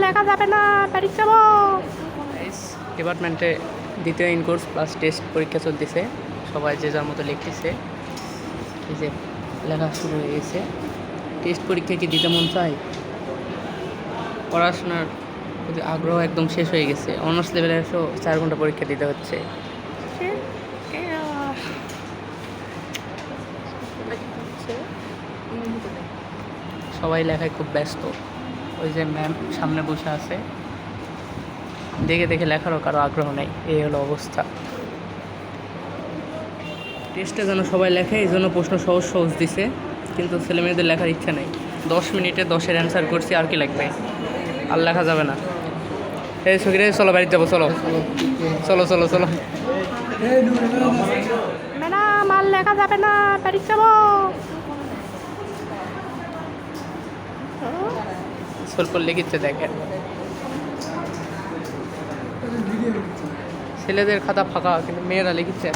লেখা যাবে না, বাড়ি যাবো। ডিপার্টমেন্টে দ্বিতীয় ইন কোর্স প্লাস টেস্ট পরীক্ষা চলতেছে, সবাই যে যার মতো লিখতেছে। এই যে লেখা শুরু হয়ে গেছে। টেস্ট পরীক্ষা কি দিতে মন চায়? পড়াশোনার প্রতি আগ্রহ একদম শেষ হয়ে গেছে। অনার্স লেভেলে 4 ঘন্টা পরীক্ষা দিতে হচ্ছে। সবাই লেখায় খুব ব্যস্ত। ওই যে ম্যাম সামনে বসে আছে, দেখে দেখে লেখারও কারো আগ্রহ নেই। এই হলো অবস্থা। টেস্টে যেন সবাই লেখে, এই জন্য প্রশ্ন সহজ সহজ দিছে, কিন্তু ছেলেমেয়েদের লেখার ইচ্ছা নেই। 10 মিনিটে 10-এর অ্যান্সার করছি, আর কি লাগবে? আর লেখা যাবে না। এই সকিরে, চলো বাড়িতে যাবো, চলো চলো চলো চলো। ম্যাডাম আর লেখা যাবে না, বাড়ি যাবো। স্বল্প লিখিচ্ছে দেখেন। ছেলেদের খাতা ফাঁকা, কিন্তু মেয়েরা লিখিচ্ছে।